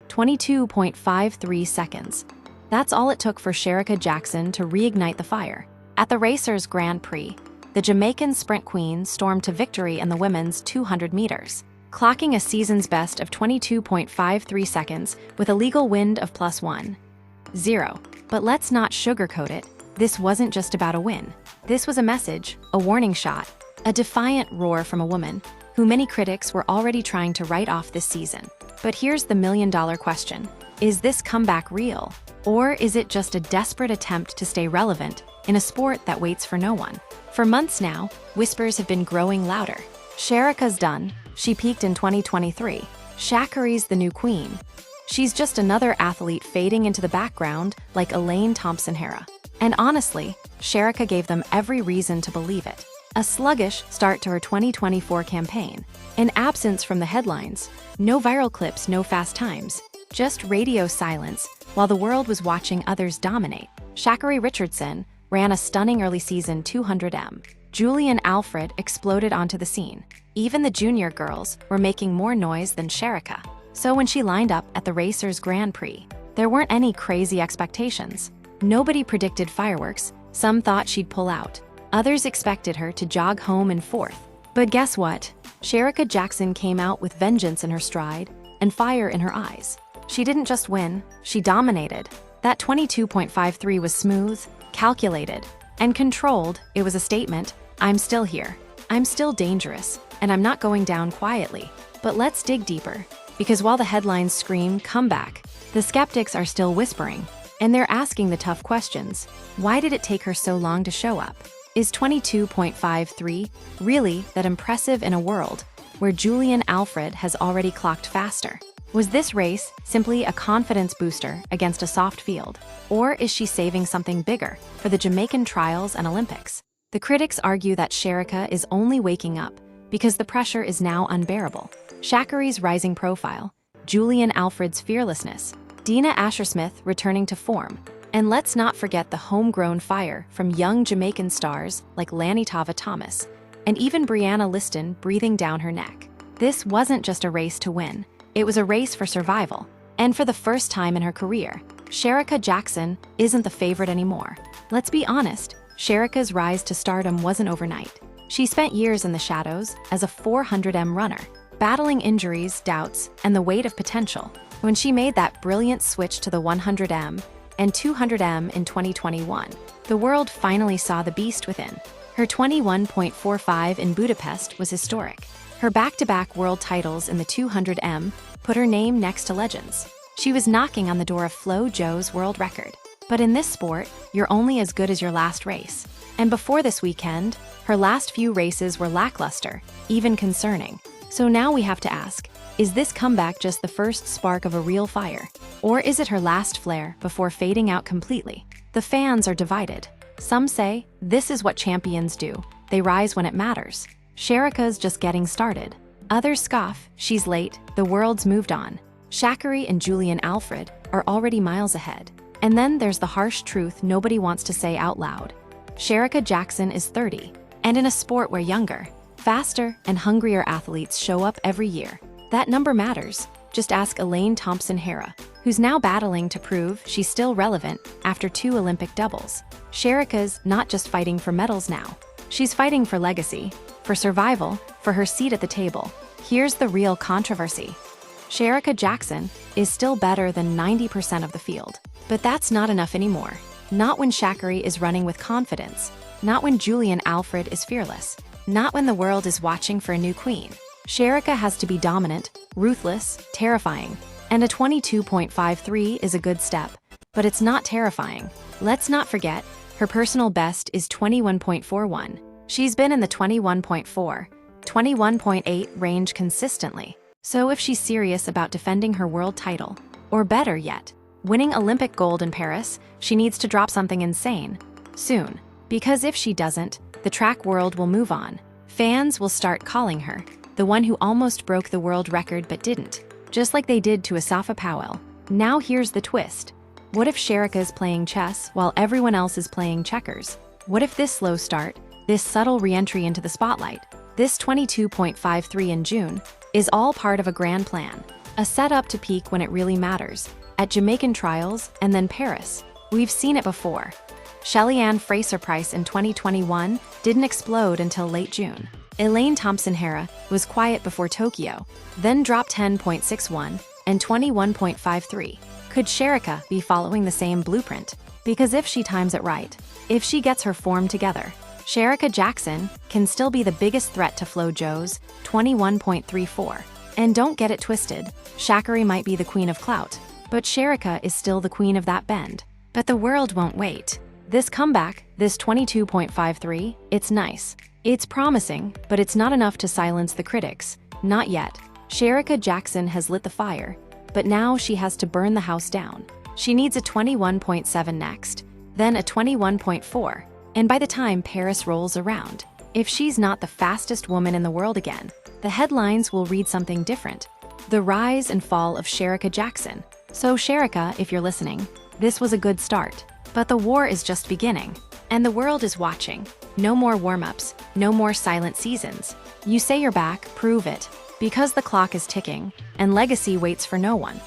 22.53 seconds. That's all it took for Shericka Jackson to reignite the fire. At the Racers Grand Prix, the Jamaican sprint queen stormed to victory in the women's 200 meters, clocking a season's best of 22.53 seconds with a legal wind of +1.0. But let's not sugarcoat it. This wasn't just about a win. This was a message, a warning shot, a defiant roar from a woman who many critics were already trying to write off this season. But here's the million-dollar question. Is this comeback real? Or is it just a desperate attempt to stay relevant in a sport that waits for no one? For months now, whispers have been growing louder. Shericka's done. She peaked in 2023. Sha'Carri's the new queen. She's just another athlete fading into the background like Elaine Thompson-Herah. And honestly, Shericka gave them every reason to believe it. A sluggish start to her 2024 campaign. An absence from the headlines. No viral clips, no fast times. Just radio silence while the world was watching others dominate. Sha'Carri Richardson ran a stunning early season 200m. Julian Alfred exploded onto the scene. Even the junior girls were making more noise than Shericka. So when she lined up at the Racers Grand Prix, there weren't any crazy expectations. Nobody predicted fireworks. Some thought she'd pull out. Others expected her to jog home in fourth. But guess what? Shericka Jackson came out with vengeance in her stride and fire in her eyes. She didn't just win, she dominated. That 22.53 was smooth, calculated, and controlled. It was a statement. I'm still here. I'm still dangerous, and I'm not going down quietly. But let's dig deeper, because while the headlines scream comeback, the skeptics are still whispering, and they're asking the tough questions. Why did it take her so long to show up? Is 22.53 really that impressive in a world where Julian Alfred has already clocked faster? Was this race simply a confidence booster against a soft field? Or is she saving something bigger for the Jamaican trials and Olympics? The critics argue that Shericka is only waking up because the pressure is now unbearable. Sha'Carri's rising profile, Julian Alfred's fearlessness, Dina Asher-Smith returning to form, and let's not forget the homegrown fire from young Jamaican stars like Lanny Tava-Thomas, and even Brianna Liston breathing down her neck. This wasn't just a race to win. It was a race for survival. And for the first time in her career, Shericka Jackson isn't the favorite anymore. Let's be honest, Shericka's rise to stardom wasn't overnight. She spent years in the shadows as a 400m runner, battling injuries, doubts, and the weight of potential. When she made that brilliant switch to the 100m and 200m in 2021, the world finally saw the beast within. Her 21.45 in Budapest was historic. Her back-to-back world titles in the 200m put her name next to legends. She was knocking on the door of Flo Jo's world record. But in this sport, you're only as good as your last race. And before this weekend, her last few races were lackluster, even concerning. So now we have to ask, is this comeback just the first spark of a real fire? Or is it her last flare before fading out completely? The fans are divided. Some say, this is what champions do. They rise when it matters. Shericka's just getting started. Others scoff, she's late, the world's moved on. Sha'Carri and Julian Alfred are already miles ahead. And then there's the harsh truth nobody wants to say out loud. Shericka Jackson is 30, and in a sport where younger, faster, and hungrier athletes show up every year, that number matters. Just ask Elaine Thompson-Herah, who's now battling to prove she's still relevant after 2 Olympic doubles. Shericka's not just fighting for medals now. She's fighting for legacy, for survival, for her seat at the table. Here's the real controversy. Shericka Jackson is still better than 90% of the field. But that's not enough anymore. Not when Sha'Carri is running with confidence. Not when Julian Alfred is fearless. Not when the world is watching for a new queen. Shericka has to be dominant, ruthless, terrifying. And a 22.53 is a good step. But it's not terrifying. Let's not forget, her personal best is 21.41. She's been in the 21.4, 21.8 range consistently. So if she's serious about defending her world title, or better yet, winning Olympic gold in Paris, she needs to drop something insane soon. Because if she doesn't, the track world will move on. Fans will start calling her the one who almost broke the world record but didn't, just like they did to Asafa Powell. Now here's the twist. What if Shericka is playing chess while everyone else is playing checkers? What if this slow start, this subtle re-entry into the spotlight, this 22.53 in June, is all part of a grand plan? A setup to peak when it really matters, at Jamaican trials and then Paris. We've seen it before. Shelly-Ann Fraser-Pryce in 2021 didn't explode until late June. Elaine Thompson-Herah was quiet before Tokyo, then dropped 10.61 and 21.53. Could Shericka be following the same blueprint? Because if she times it right, if she gets her form together, Shericka Jackson can still be the biggest threat to Flo Jo's 21.34. And don't get it twisted, Sha'Carri might be the queen of clout, but Shericka is still the queen of that bend. But the world won't wait. This comeback, this 22.53, it's nice. It's promising, but it's not enough to silence the critics. Not yet. Shericka Jackson has lit the fire, but now she has to burn the house down. She needs a 21.7 next, then a 21.4, and by the time Paris rolls around, if she's not the fastest woman in the world again, the headlines will read something different. The rise and fall of Shericka Jackson. So Shericka, if you're listening, this was a good start. But the war is just beginning, and the world is watching. No more warm-ups, no more silent seasons. You say you're back, prove it, because the clock is ticking, and legacy waits for no one.